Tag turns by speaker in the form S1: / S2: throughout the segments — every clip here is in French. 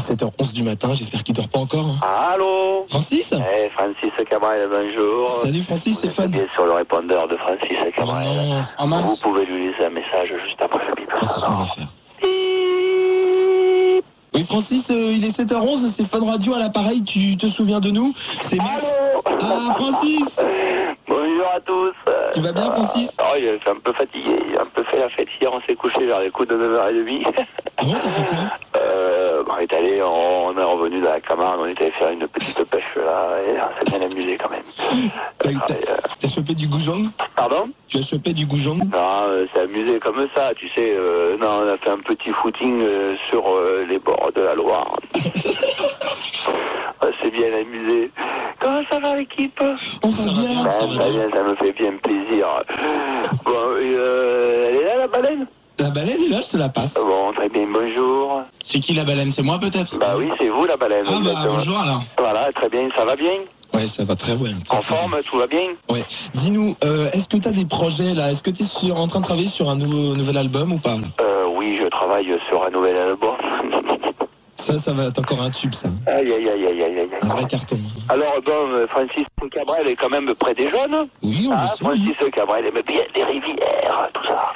S1: 7h11 du matin, j'espère qu'il dort pas encore. Hein.
S2: Allô
S1: Francis
S2: Francis Cabrel, bonjour.
S1: Salut Francis, c'est Fun.
S2: Bien sur le répondeur de Francis Cabrel. Vous pouvez lui laisser un message juste après le bip.
S1: C'est ce qu'on va faire. Oui Francis, il est 7h11, c'est Fun Radio à l'appareil, tu te souviens de nous? C'est Max. Ah Francis.
S2: Bonjour à tous.
S1: Tu vas bien Francis?
S2: Il est un peu fatigué, il a un peu fait la fête hier, on s'est couché vers les coups de 9h30.
S1: Ah bon, t'as fait quoi?
S2: On est allé, on est revenu dans la Camargue, on est allé faire une petite pêche là, et on s'est bien amusé quand même.
S1: T'as chopé du goujong?
S2: Pardon?
S1: Tu as chopé du goujong?
S2: Non, c'est amusé comme ça, tu sais, non, on a fait un petit footing sur les bords de la Loire. On s'est bien amusé. Comment ça va l'équipe?
S1: On va bien.
S2: Très bien, ça me fait bien plaisir. Bon, elle est là la baleine?
S1: La baleine est là, je te la passe.
S2: Bon, très bien, bonjour.
S1: C'est qui la baleine? C'est moi peut-être?
S2: Bah oui, c'est vous la baleine.
S1: Ah bah
S2: exactement.
S1: bonjour alors.
S2: Voilà, très bien, ça va bien?
S1: Ouais, ça va très bien.
S2: En forme, tout va bien?
S1: Ouais. Dis-nous, est-ce que tu as des projets là? Est-ce que tu es en train de travailler sur un nouvel album ou pas?
S2: Oui, je travaille sur un nouvel album.
S1: Ça va être encore un tube, ça.
S2: Aïe, aïe, aïe, aïe, aïe, aïe.
S1: Un vrai carton.
S2: Alors, bon, Francis Cabrel est quand même près des jeunes.
S1: Oui, on le sait.
S2: Francis Cabrel aime bien les rivières, tout ça.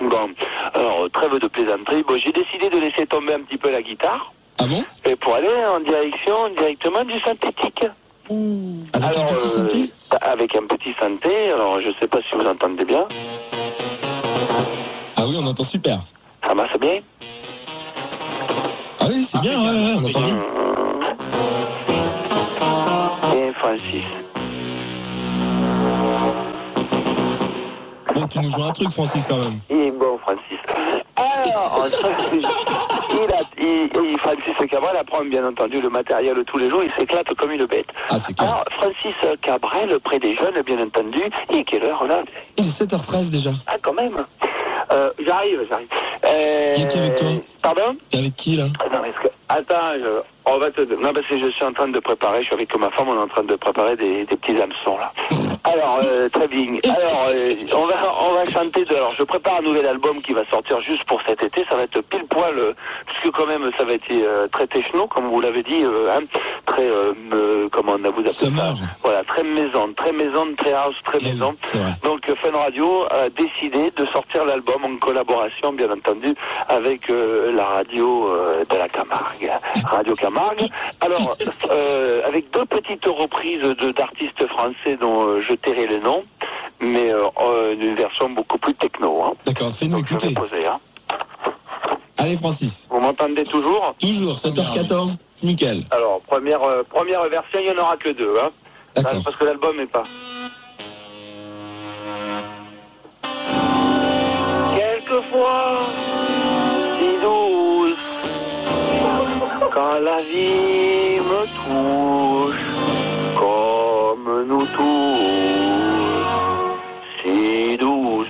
S2: Bon, alors, trêve de plaisanterie. Bon, j'ai décidé de laisser tomber un petit peu la guitare.
S1: Ah bon?
S2: Et pour aller directement du synthétique.
S1: Avec
S2: Alors,
S1: un petit synthé?
S2: avec un petit synthé, alors je sais pas si vous entendez bien.
S1: Ah oui, on entend super.
S2: Ça marche bien?
S1: Ah oui, c'est bien, ouais, on entend bien.
S2: Bien, Francis.
S1: Bon, tu nous joues un truc, Francis, quand même.
S2: Il est bon, Francis. Alors, Francis Cabrel apprend bien entendu le matériel tous les jours, il s'éclate comme une bête.
S1: Ah, c'est clair.
S2: Alors, Francis Cabrel, près des jeunes, bien entendu. Et quelle heure là?
S1: Il est 7h13 déjà.
S2: Ah, quand même. J'arrive.
S1: Il est qui avec toi?
S2: Pardon?
S1: T'es avec qui, là?
S2: Non, mais attends, on va te... Non, parce que je suis en train de préparer, je suis avec ma femme, on est en train de préparer des petits hameçons, là. Alors, très bien. Alors, on va chanter de... Alors, je prépare un nouvel album qui va sortir juste pour cet été, ça va être pile poil, puisque quand même, ça va être très techno, comme vous l'avez dit, très... comment on a vous appelé
S1: Summer.
S2: ça? Voilà, très maison, très house, très maison. Donc, Fun Radio a décidé de sortir l'album en collaboration, bien entendu, avec la radio de la Camargue, Radio Camargue. Alors, avec deux petites reprises d'artistes français dont je tairai les noms, mais une version beaucoup plus techno. Hein.
S1: D'accord, fais-nous
S2: Donc, je vais
S1: écouter.
S2: poser, hein.
S1: Allez, Francis.
S2: Vous m'entendez toujours?
S1: Toujours, 7h14, nickel.
S2: Alors, première version, il n'y en aura que deux. Hein.
S1: D'accord.
S2: Parce que l'album n'est pas... Quelquefois, si douce, quand la vie me touche, comme nous tous, si douce.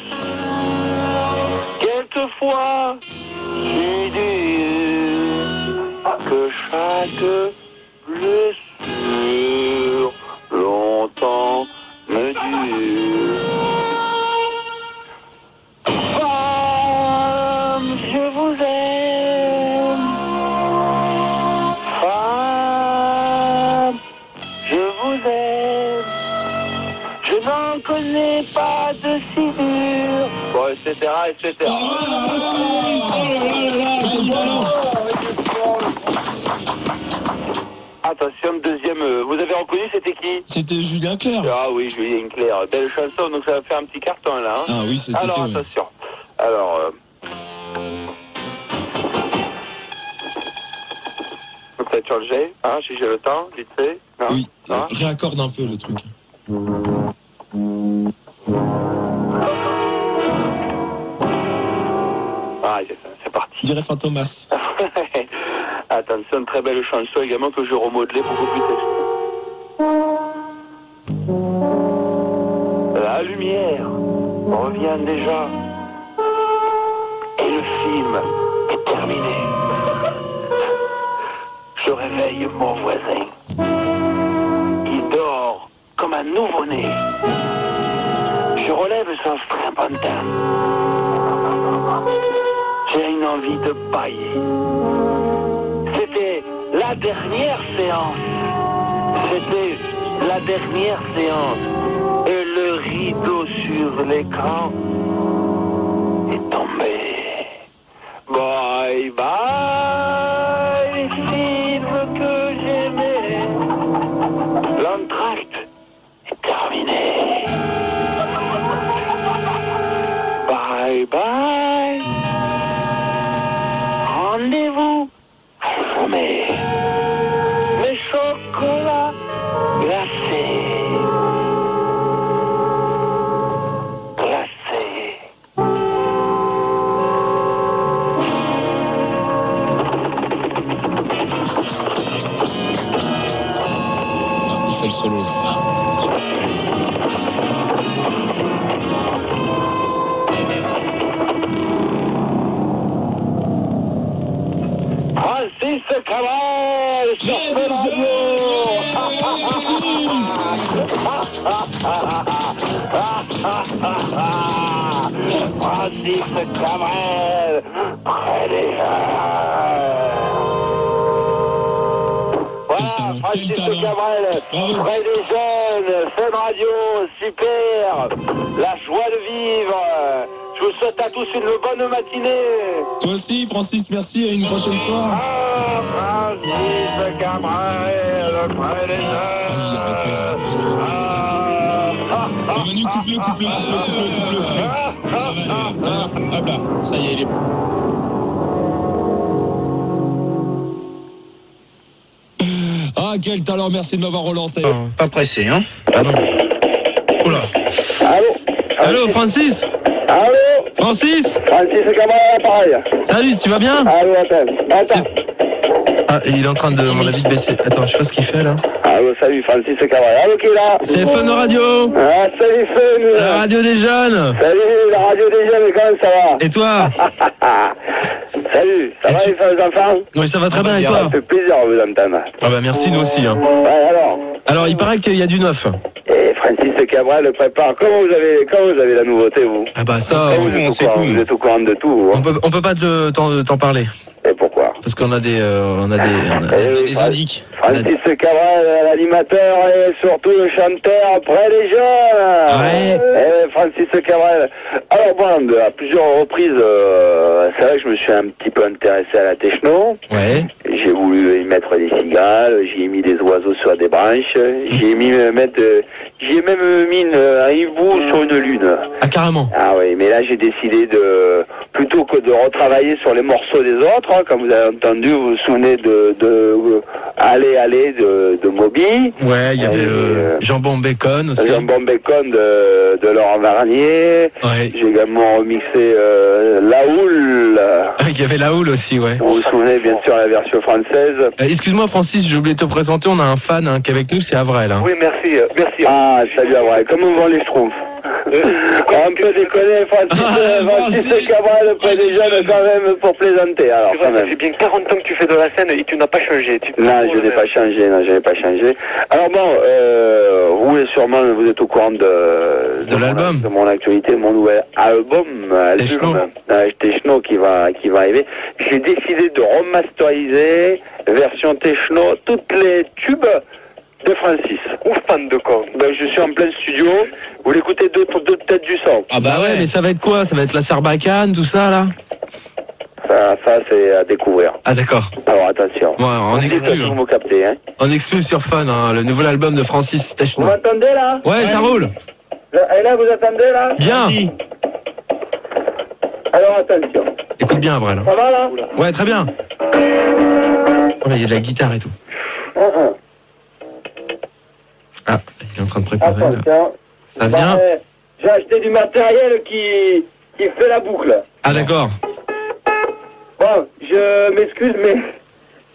S2: Quelquefois, si dure, que chaque blessure longtemps me dure. Femme, je vous aime. Femme, je vous aime. Je n'en connais pas de si dur. Bon, etc., etc. Attention, deuxième. Vous avez reconnu, c'était qui?
S1: C'était Julien Clerc.
S2: Ah oui, Julien Clerc. Belle chanson, donc ça va faire un petit carton là. Hein.
S1: Ah oui, c'était
S2: Alors,
S1: ouais.
S2: attention. Alors, peut-être changer, hein, si j'ai le temps, vite fait. Non,
S1: Oui,
S2: non.
S1: réaccorde un peu le truc.
S2: Ah, c'est parti.
S1: Je dirais Fantomas.
S2: Attention, très belle chanson également que je remodelais beaucoup plus texte. La lumière revient déjà et le film est terminé. Je réveille mon voisin. Il dort comme un nouveau-né. Je relève son strapontin. J'ai une envie de bailler. la dernière séance. C'était la dernière séance. Et le rideau sur l'écran est tombé. Bye bye, film que j'aimais. L'entracte est terminé. Bye bye. Rendez-vous à jamais. Mes chocolats glacés.
S1: Il fait le solo.
S2: Francis Cabrel sur Fun Radio. Francis Cabrel, près des jeunes. Voilà, Francis Cabrel, près des jeunes, Fun Radio, super, la joie de vivre. Je vous souhaite à tous une bonne matinée.
S1: Toi aussi, Francis, merci, à une prochaine fois.
S2: Ah, Francis Cabrel, près des jeunes.
S1: Manu, coupe-le. Hop là, ça y est, il est bon. Ah, quel talent, merci de m'avoir relancé.
S3: Pas pressé, hein? Ah non. Oula.
S2: Allô,
S3: Francis?
S2: Allô,
S3: Francis?
S2: Francis Cabrel à l'appareil.
S3: Salut, tu vas bien?
S2: Allô, attends.
S3: Ah, il est en train de, à mon avis, de baisser. Attends, je sais pas ce qu'il fait là.
S2: Allô, salut, Francis Cabrel. Allô, qui est là?
S3: C'est Fun Radio!
S2: Ah, salut, Fun.
S3: La radio des jeunes!
S2: Salut, la radio des jeunes, comment ça va?
S3: Et toi?
S2: Salut, ça va les enfants?
S3: Oui, ça va très bien, et
S2: Ça
S3: toi?
S2: fait plaisir de vous entendre.
S3: Ah bah merci, nous aussi. Hein.
S2: Ouais, alors?
S3: Alors, il paraît qu'il y a du neuf.
S2: Et Francis Cabrel le prépare. Comment vous avez la nouveauté, vous?
S3: Ah bah ça,
S2: Vous êtes au courant de tout, vous, hein?
S3: on peut pas t'en parler.
S2: Et pourquoi?
S3: Parce qu'on a des indices.
S2: Francis Cabrel, l'animateur et surtout le chanteur près des jeunes.
S3: Ouais.
S2: Francis Cabrel. Alors bon, à plusieurs reprises, c'est vrai que je me suis un petit peu intéressé à la techno.
S3: Ouais.
S2: J'ai voulu y mettre des cigales, j'y ai mis des oiseaux sur des branches, j'y ai même mis un hibou sur une lune.
S3: Ah carrément.
S2: Ah oui, mais là j'ai décidé plutôt que de retravailler sur les morceaux des autres, hein, comme vous avez entendu, vous vous souvenez de Allez de Moby.
S3: Ouais, il y avait Jambon Bacon aussi.
S2: Jambon Bacon de Laurent Varnier.
S3: Ouais.
S2: J'ai également remixé La Houle.
S3: Il y avait La Houle aussi, ouais.
S2: Vous vous souvenez bien sûr la version française.
S3: Excuse-moi Francis, j'ai oublié de te présenter, on a un fan hein, qui est avec nous, c'est Avril. Hein.
S2: Oui, merci. Ah, salut Avril, comment vont les Schtroumpfs? On peut déconner, Francis Cabrel près des jeunes quand même pour plaisanter. Alors, quand même.
S4: Ça fait bien 40 ans que tu fais de la scène et tu n'as pas changé.
S2: Non, je n'ai pas changé, Alors bon, vous êtes au courant de
S3: l'album,
S2: de mon actualité, mon nouvel album Techno qui va arriver. J'ai décidé de remasteriser version Techno toutes les tubes de Francis.
S4: Ouf, fan de con.
S2: Ben, je suis en plein studio. Vous voulez écouter deux têtes du son?
S3: Ah bah ouais, mais ça va être quoi? Ça va être la Sarbacane, tout ça là?
S2: Ça c'est à découvrir.
S3: Ah d'accord.
S2: Alors attention.
S3: Ouais, on exclut.
S2: Vous me captez, hein?
S3: On exclut sur Fun, hein, le nouvel album de Francis Techno.
S2: Vous m'entendez là?
S3: Ouais, ça roule.
S2: Et là, vous attendez là?
S3: Bien.
S2: Alors attention.
S3: Écoute bien, Avril.
S2: Ça va là?
S3: Ouais, très bien. Oh là, il y a de la guitare et tout. Ah, il est en train de préparer.
S2: Attention.
S3: Ça vient.
S2: J'ai acheté du matériel qui fait la boucle.
S3: Ah d'accord.
S2: Bon, je m'excuse, mais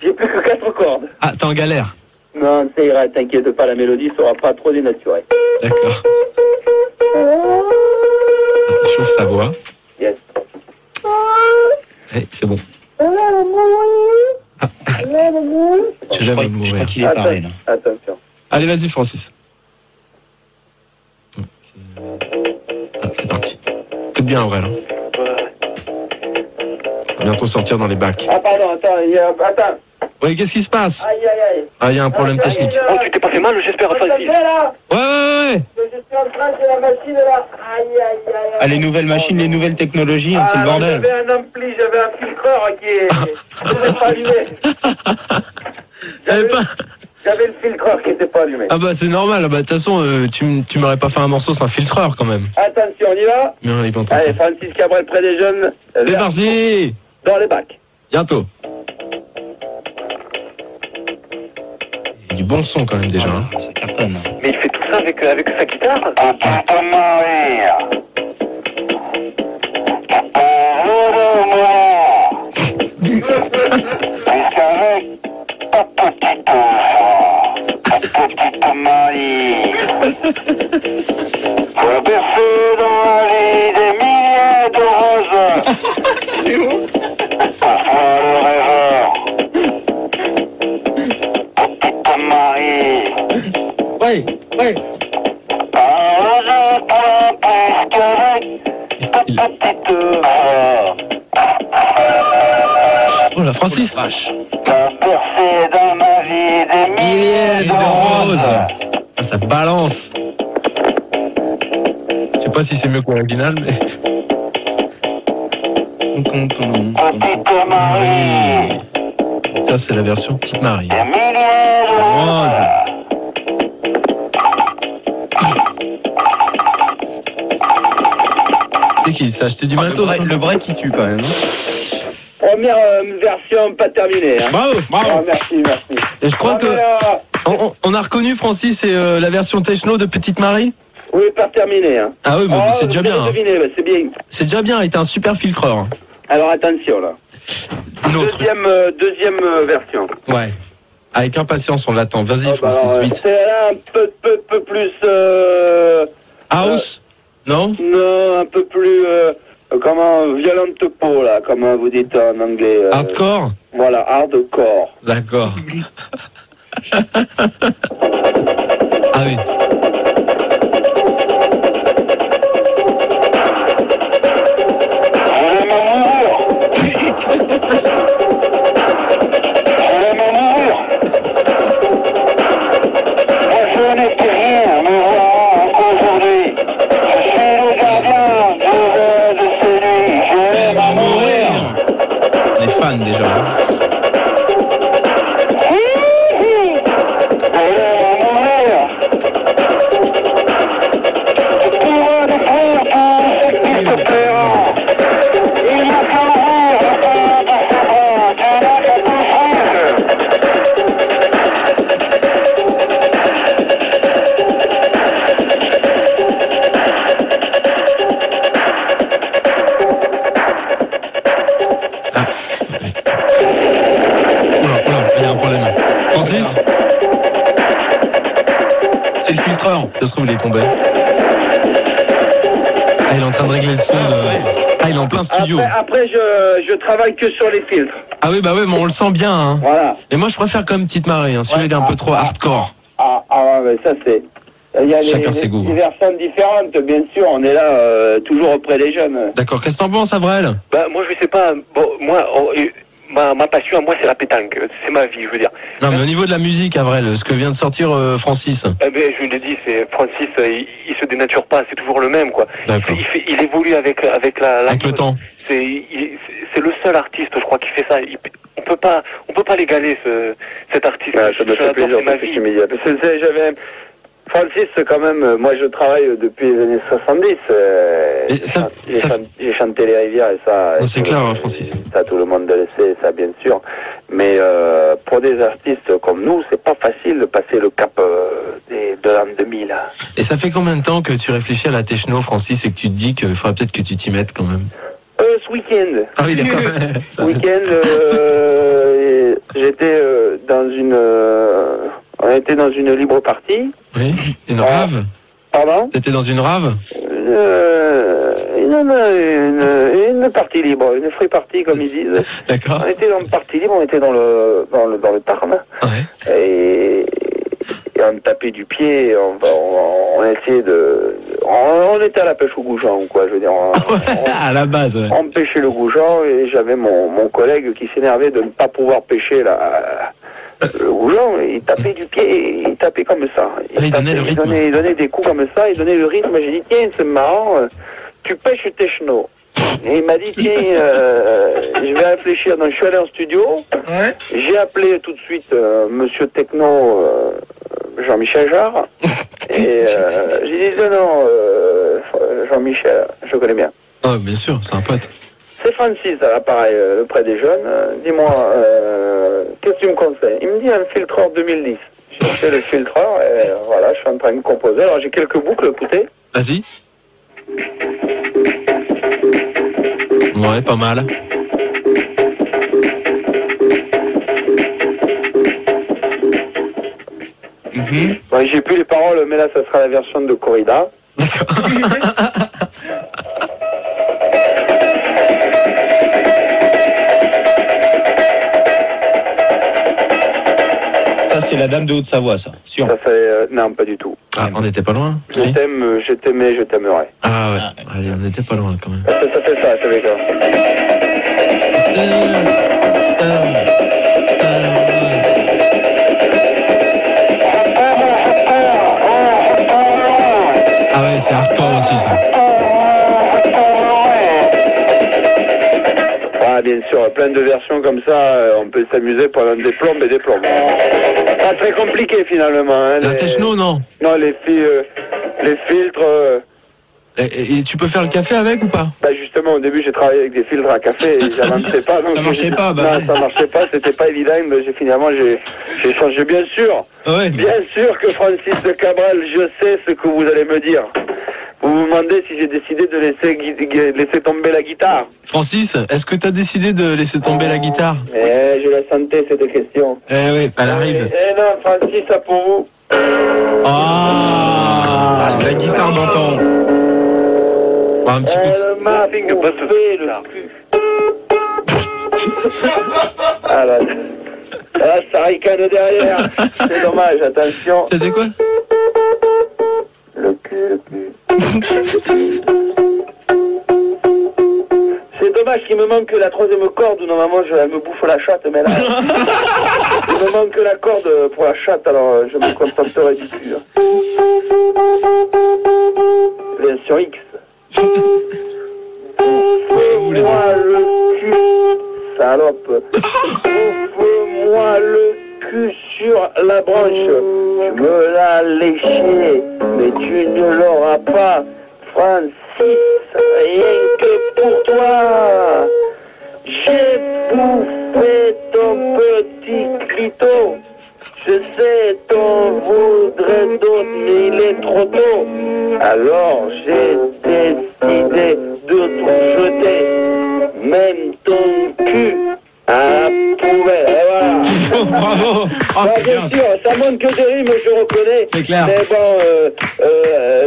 S2: j'ai plus que 4 cordes.
S3: Ah, t'es en galère.
S2: Non, ça ira, t'inquiète pas, la mélodie sera pas trop dénaturée.
S3: D'accord. Il chauffe sa voix.
S2: Yes.
S3: Eh, c'est bon. Ah. Je jamais de mourir.
S4: qu'il est pareil, là.
S2: Attention.
S3: Allez, vas-y, Francis. Ah, c'est parti. Écoute bien, Aurel. Hein. On va bientôt sortir dans les bacs.
S2: Ah, pardon, attends.
S5: Oui, qu'est-ce qui se passe?
S3: Aïe, aïe, aïe.
S5: Ah, il y a un problème technique.
S4: Oh, tu t'es pas fait mal, j'espère, Francis.
S5: Ouais.
S3: Je suis en train de la machine là. Aïe, aïe, aïe.
S1: Ah, les nouvelles machines, les nouvelles technologies, c'est le bordel.
S3: J'avais un ampli, j'avais un filtreur qui n'était pas allumé. J'avais le filtreur qui n'était pas allumé.
S5: Ah bah c'est normal, bah de toute façon, tu m'aurais pas fait un morceau sans filtreur quand même.
S3: Attention, on y va.
S5: Non, il est pas en train.
S3: Allez, Francis Cabrel près des jeunes.
S5: C'est parti.
S3: Dans les bacs.
S5: Bientôt. Il y a du bon son quand même déjà. Hein.
S4: Ça cartonne. Mais il fait tout ça avec sa guitare.
S2: Pour bercer dans la vie des milliers de roses.
S1: C'est où?
S2: Parfois le rêveur. Petite Marie.
S1: Ouais.
S2: Arrosée pour plus qu'avec ta petite voix.
S5: Oh la Francis.
S2: T'as bercé dans ma vie des milliers de roses.
S5: Ah, ça balance. Je sais pas si c'est mieux que l'original, mais.
S2: Petite Marie.
S5: Ça c'est la version Petite Marie.
S2: Des milliers de roses.
S5: C'est qui? Ça a acheté du matos?
S1: Le break qui tue quand même.
S3: Première version pas terminée. Hein.
S5: Bravo.
S3: Ah, merci.
S5: Et je crois que on a reconnu Francis, c'est la version techno de Petite Marie.
S3: Oui, pas terminée. Hein.
S5: Ah oui, mais c'est déjà bien. Hein.
S3: Deviné, c'est bien.
S5: C'est déjà bien. Il était un super filtreur. Hein.
S3: Alors attention là.
S5: Une autre.
S3: Deuxième version.
S5: Ouais. Avec impatience, on l'attend. Vas-y, Francis, vite.
S3: C'est un peu plus.
S5: House? Non?
S3: Non, un peu plus. Comment violente peau là, comme vous dites en anglais.
S5: Hardcore?
S3: Voilà, hardcore.
S5: D'accord. Ah oui. Les fans déjà. Hein. Ça se trouve, il est tombé. Ah, il est en train de régler le son. Ah, il est en plein studio.
S3: Après je travaille que sur les filtres.
S5: Ah oui, bah ouais, mais on le sent bien. Hein.
S3: Voilà.
S5: Et moi, je préfère quand même Petite Marie. Hein. Celui-là, il est un peu trop hardcore.
S3: Ouais, ça c'est... Il y a
S5: Chacun ses goûts.
S3: des versions différentes, bien sûr. On est là toujours auprès des jeunes.
S5: D'accord. Qu'est-ce que t'en penses, Avril?
S4: Bah, moi, je sais pas. Bon, moi, ma passion à moi, c'est la pétanque. C'est ma vie, je veux dire.
S5: Non, mais au niveau de la musique, Avril, ce que vient de sortir Francis.
S4: Eh ben, je l'ai dit, c'est Francis, il se dénature pas, c'est toujours le même, quoi. Il évolue avec
S5: le temps.
S4: C'est le seul artiste, je crois, qui fait ça. On peut pas l'égaler, cet artiste.
S3: Ça me fait plaisir,
S4: ma vie.
S3: J'avais... Francis, quand même, moi je travaille depuis les années 70. J'ai chanté les rivières et ça.
S5: C'est clair, hein, Francis.
S3: Ça, tout le monde le sait, ça bien sûr. Mais pour des artistes comme nous, c'est pas facile de passer le cap de l'an 2000.
S5: Et ça fait combien de temps que tu réfléchis à la techno, Francis, et que tu te dis qu'il faudrait peut-être que tu t'y mettes quand même?
S3: Ce week-end.
S5: Ah oui, d'accord.
S3: Ce week-end, j'étais dans une... on était dans une libre partie.
S5: Oui, une rave.
S3: Pardon?
S5: T'étais dans une rave?
S3: Une partie libre, une free party comme ils disent.
S5: D'accord.
S3: On était dans une partie libre, on était dans le Tarn.
S5: Ouais.
S3: Et on tapait du pied, on essayait on était à la pêche au goujon, quoi, je veux dire.
S5: À la base, ouais.
S3: On pêchait le goujon et j'avais mon collègue qui s'énervait de ne pas pouvoir pêcher Le goulon, il tapait du pied, il tapait comme ça.
S5: Il donnait le rythme.
S3: Il donnait des coups comme ça, il donnait le rythme. J'ai dit, tiens, c'est marrant, tu pêches tes chenaux. Et il m'a dit, tiens, je vais réfléchir. Donc je suis allé en studio, j'ai appelé tout de suite Monsieur Techno, Jean-Michel Jarre, et j'ai dit, non, Jean-Michel, je connais bien.
S5: Ah, bien sûr, c'est un pote.
S3: C'est Francis à l'appareil auprès des jeunes. Dis-moi, qu'est-ce que tu me conseilles? Il me dit un filtreur 2010. J'ai fait le filtreur et voilà, je suis en train de composer. Alors j'ai quelques boucles, écoutez.
S5: Vas-y. Ouais, pas mal.
S3: Bon, j'ai plus les paroles, mais là, ça sera la version de Corrida.
S6: Ça, c'est la dame de Haute-Savoie, ça. Sûr.
S3: Ça fait, non, pas du tout.
S5: Ah, on n'était pas loin.
S3: Je t'aime, je t'aimais, je t'aimerai.
S5: Ah ouais, allez, on n'était pas loin quand même.
S3: Ça fait ça, ça fait ça.
S5: Ah ouais, c'est hardcore aussi ça.
S3: Ah, bien sûr, plein de versions comme ça, on peut s'amuser pendant des plombes et des plombes. Pas très compliqué finalement. Hein,
S5: La techno, non?
S3: Non, les filtres...
S5: Et tu peux faire le café avec ou pas?
S3: Bah justement, au début, j'ai travaillé avec des filtres à café et j'avançais pas. Donc
S6: ça marchait pas, bah.
S3: Non, ça marchait pas, c'était pas évident. Mais finalement, j'ai changé, bien sûr.
S5: Ouais.
S3: Bien sûr que Francis Cabral, je sais ce que vous allez me dire. Vous vous demandez si j'ai décidé de laisser tomber la guitare.
S5: Francis, est-ce que tu as décidé de laisser tomber la guitare?
S3: Je la sentais, cette question.
S5: Oui, elle arrive.
S3: Non, Francis, ça pour vous.
S5: Ah, la guitare d'antan. Un petit peu.
S3: Elle m'a bouffé le cul. Ah là, ça ricane derrière. C'est dommage, attention.
S5: C'était quoi?
S3: Le cul. C'est dommage qu'il me manque la troisième corde où normalement je me bouffe la chatte, mais là, il me manque la corde pour la chatte, alors je me contenterai du cul. Version X. Bouffe-moi le cul, salope. Bouffe-moi le cul sur la branche. Tu me l'as léché, mais tu ne l'auras pas, Francis, rien que pour toi. J'ai bouffé ton petit clito. Je sais, t'en voudrais d'autres, mais il est trop tôt. Alors j'ai décidé de tout jeter, même ton cul à la poubelle. Et voilà.
S5: Bravo. Oh, c'est
S3: Bien
S5: bien.
S3: sûr, ça manque que des rimes, je reconnais.
S5: C'est clair.
S3: Mais bon,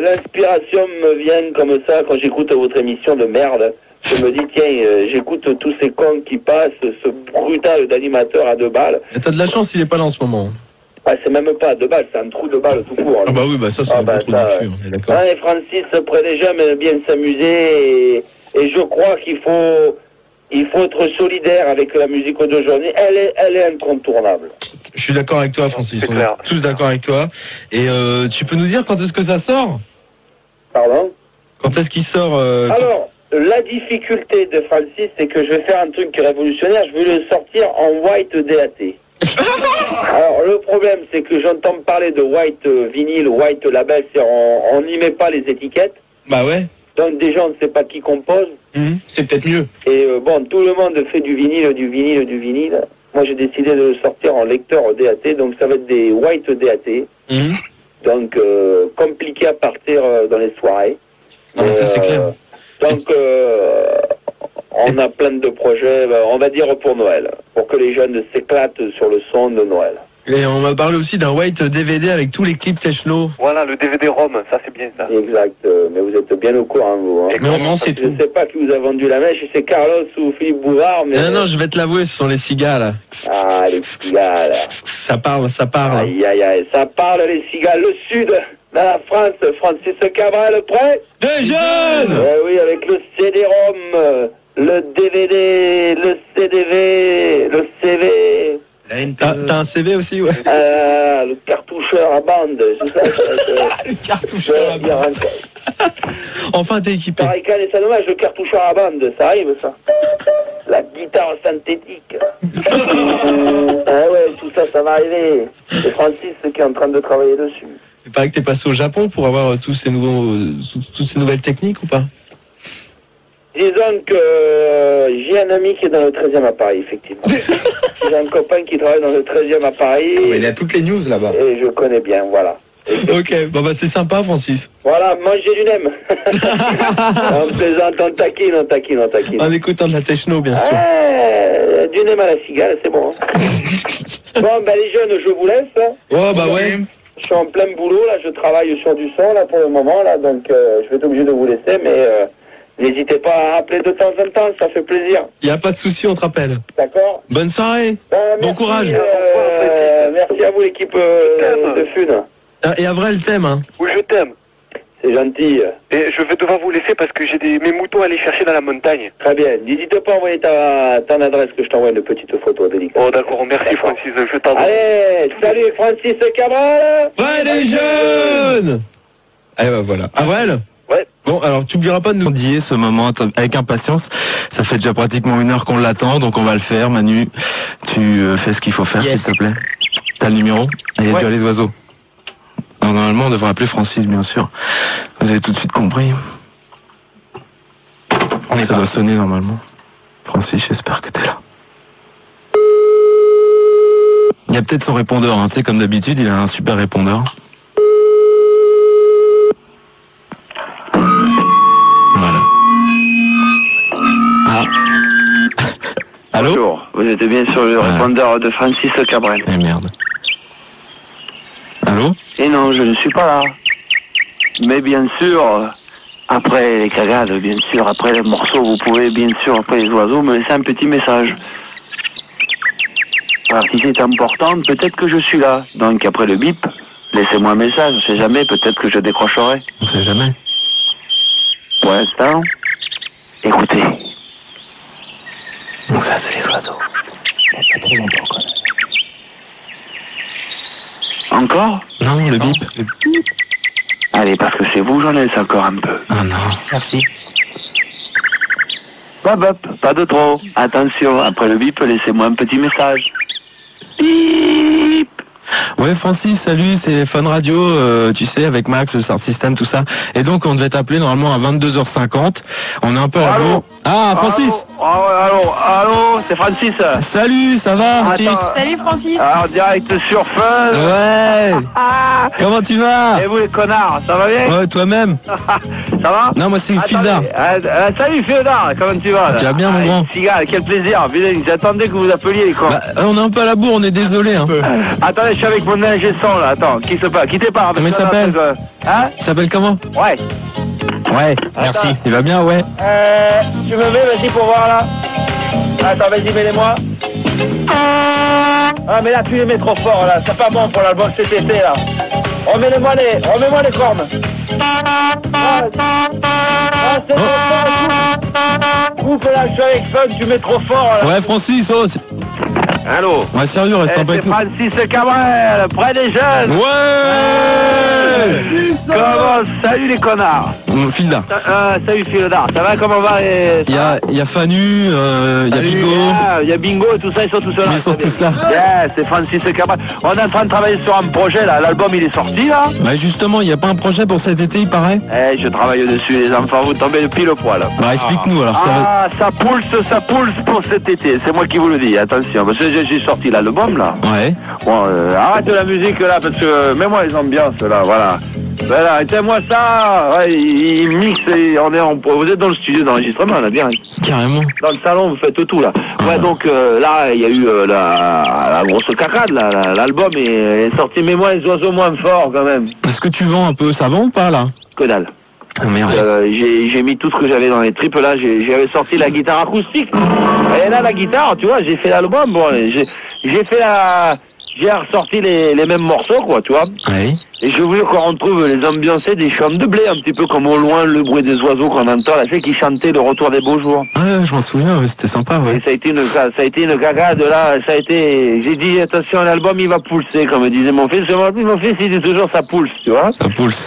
S3: l'inspiration me vient comme ça quand j'écoute votre émission de merde. Je me dis, tiens, j'écoute tous ces cons qui passent, ce brutal d'animateur à 2 balles.
S5: Et t'as de la chance, il est pas là en ce moment.
S3: Ah, c'est même pas à 2 balles, c'est un trou de balle tout court.
S5: Ah bah oui, bah ça c'est un peu trop
S3: ça,
S5: du cul, on est d'accord.
S3: Ah, et Francis, près des gens, aime bien s'amuser et je crois qu'il faut être solidaire avec la musique d'aujourd'hui. Elle est incontournable.
S5: Je suis d'accord avec toi, Francis.
S3: C'est
S5: On
S3: clair.
S5: est tous d'accord avec toi. Et tu peux nous dire quand est-ce que ça sort?
S3: Pardon?
S5: Quand est-ce qu'il sort
S3: Alors, la difficulté de Francis, c'est que je vais faire un truc révolutionnaire. Je vais le sortir en white DAT. Alors, le problème, c'est que j'entends parler de white vinyle, white label, c'est on n'y met pas les étiquettes.
S5: Bah ouais.
S3: Donc déjà, on ne sait pas qui compose.
S5: C'est peut-être mieux.
S3: Et bon, tout le monde fait du vinyle. Moi, j'ai décidé de le sortir en lecteur DAT, donc ça va être des white DAT. Donc, compliqué à partir dans les soirées.
S5: Non, ça c'est clair.
S3: Donc, on a plein de projets, on va dire pour Noël, pour que les jeunes s'éclatent sur le son de Noël.
S5: Et on m'a parlé aussi d'un white DVD avec tous les clips techno.
S4: Voilà, le DVD-ROM, ça c'est bien ça.
S3: Exact, mais vous êtes bien au courant, vous. Hein.
S5: Mais on sait
S3: Je
S5: tout.
S3: ne sais pas qui vous a vendu la mèche, c'est Carlos ou Philippe Bouvard, mais...
S5: Non, je vais te l'avouer, ce sont les cigales.
S3: Ah, les cigales.
S5: Ça parle.
S3: Aïe, aïe, aïe, ça parle les cigales. Le Sud, dans la France, Francis Cabral, prêt?
S5: Des jeunes.
S3: Oui, avec le CD-ROM, le DVD, le CDV, le CV,
S5: T'as un CV aussi, ouais.
S3: Le cartoucheur à bande, c'est ça.
S5: Le cartoucheur à bande. Enfin, t'es équipé.
S3: Pareil qu'à les dommage, le cartoucheur à bande, ça arrive ça. La guitare synthétique. Ouais, tout ça, ça va arriver. C'est Francis qui est en train de travailler dessus.
S5: Il paraît que t'es passé au Japon pour avoir toutes ces nouvelles techniques ou pas?
S3: Disons que j'ai un ami qui est dans le 13e à Paris, effectivement. J'ai un copain qui travaille dans le 13e à Paris.
S6: Mais il a toutes les news là-bas.
S3: Et je connais bien, voilà.
S5: Ok, bon bah c'est sympa, Francis.
S3: Voilà, manger du nem. On plaisante, on taquine.
S5: En écoutant de la techno, bien sûr.
S3: Du nem à la cigale, c'est bon. Bon, ben les jeunes, je vous laisse.
S5: Oh bah ouais.
S3: Je suis en plein boulot, là, je travaille sur du son, là, pour le moment, là, donc je vais être obligé de vous laisser, mais n'hésitez pas à rappeler de temps en temps, ça fait plaisir.
S5: Y a pas de souci, on te rappelle.
S3: D'accord.
S5: Bonne soirée. Bon courage.
S3: Merci à vous, l'équipe de Fun.
S5: Et Avril, le thème, hein.
S4: Oui, je t'aime.
S3: C'est gentil.
S4: Et je vais devoir vous laisser parce que j'ai mes moutons à aller chercher dans la montagne.
S3: Très bien. N'hésite pas à envoyer ton adresse que je t'envoie une petite photo délicate.
S4: Oh d'accord, merci Francis, je t'adore.
S3: Allez, salut Francis Cabral.
S5: Ouais les jeunes. Allez bah voilà. Avril.
S4: Ouais.
S5: Bon, alors tu oublieras pas de nous dire ce moment avec impatience. Ça fait déjà pratiquement 1 heure qu'on l'attend, donc on va le faire. Manu, tu fais ce qu'il faut faire, s'il te plaît. T'as le numéro? Et il y a déjà les oiseaux. Alors, normalement, on devrait appeler Francis, bien sûr. Vous avez tout de suite compris. Ça doit sonner normalement. Francis, j'espère que t'es là. Il y a peut-être son répondeur, hein. Tu sais, comme d'habitude, il a un super répondeur. Voilà. Ah. Allô?
S3: Bonjour, vous êtes bien sur le répondeur de Francis Cabrel.
S5: Eh merde. Allô?
S3: Et non, je ne suis pas là. Mais bien sûr, après les cagades, bien sûr, après les morceaux, vous pouvez bien sûr, après les oiseaux, me laisser un petit message. Alors si c'est important, peut-être que je suis là. Donc après le bip, laissez-moi un message, on sait jamais, peut-être que je décrocherai.
S5: On sait jamais.
S3: Pour l'instant, écoutez.
S5: Donc ça, c'est les oiseaux.
S3: C'est pas trop longtemps quand même. Encore?
S5: Non, le bip.
S3: Allez, parce que c'est vous, j'en laisse encore un peu.
S5: Ah non.
S3: Merci. Hop, hop, pas de trop. Attention, après le bip, laissez-moi un petit message. Bip.
S5: Ouais, Francis, salut, c'est Fun Radio, tu sais, avec Max, le Sound System, tout ça. Et donc, on devait t'appeler normalement à 22h50. On est un peu à l'heure. Ah, Francis.
S3: Allô, c'est Francis.
S5: Salut, ça va, Francis?
S7: Salut Francis.
S3: En direct sur Fun.
S5: Ouais. Comment tu vas?
S3: Et vous les connards, ça va bien?
S5: Ouais, toi-même.
S3: Ça va?
S5: Non, moi c'est Fildar.
S3: Salut Féodard, comment tu vas?
S5: Tu vas bien, mon grand?
S3: Cigale, quel plaisir. J'attendais que vous appeliez, quoi.
S5: Bah, on est un peu à la bourre, on est désolé. Hein.
S3: Attendez, je suis avec mon ingé son là, attends, quittez pas.
S5: Comment il s'appelle?
S3: Hein?
S5: Il s'appelle comment?
S3: Ouais.
S5: Ouais, merci. Il va bien, ouais.
S3: Tu me mets, vas-y pour voir là. Attends, vas-y, mets-les-moi. Ah, mais là, tu les mets trop fort là, c'est pas bon pour l'album cet été là. Remets-moi les cornes. Ah, c'est trop fort. Coupe là, je suis avec Fun, tu mets trop fort là.
S5: Ouais, Francis, oh.
S3: Allô?
S5: Ouais, sérieux, reste un peu avec nous.
S3: C'est Francis Cabrel, près des jeunes.
S5: Ouais.
S3: Comment? Salut les connards.
S5: Fildar.
S3: Salut Féodard, ça va, comment va les...
S5: Il y a Fanu, il y a Bingo.
S3: Il y a Bingo et tout ça, ils sont tous là.
S5: Ils sont tous là.
S3: Yeah, c'est Francis Cabrel. On est en train de travailler sur un projet là, l'album il est sorti là.
S5: Bah justement, il n'y a pas un projet pour cet été, il paraît?
S3: Je travaille dessus les enfants, vous tombez pile au poil.
S5: Bah explique-nous alors.
S3: Ça pulse pour cet été, c'est moi qui vous le dis, attention, parce que j'ai sorti l'album là.
S5: Ouais.
S3: Bon, arrête la musique là, parce que mets-moi les ambiances là, voilà. Voilà, éteins-moi ça. Ouais, il mixe et vous êtes dans le studio d'enregistrement là, bien.
S5: Carrément.
S3: Dans le salon, vous faites tout là. Ouais, donc là, il y a eu la grosse cacade là, l'album est sorti, mais moi les oiseaux moins forts quand même.
S5: Est-ce que tu vends un peu? Ça vend ou pas là?
S3: Que dalle.
S5: Ah merde.
S3: J'ai mis tout ce que j'avais dans les tripes là, j'avais sorti la guitare acoustique. Et là la guitare, tu vois, j'ai fait l'album, bon, j'ai j'ai ressorti les mêmes morceaux, quoi, tu vois.
S5: Oui.
S3: Et je voulais qu'on retrouve les ambiancés des champs de blé, un petit peu comme au loin le bruit des oiseaux qu'on entend, là, c'est qui chantait le retour des beaux jours.
S5: Ah ouais, je m'en souviens, ouais, c'était sympa, ouais.
S3: Et ça a été une cagade, là, j'ai dit, attention, l'album, il va pousser, comme disait mon fils. Mon fils, il dit toujours, ça pulse, tu vois.
S5: Ça pulse.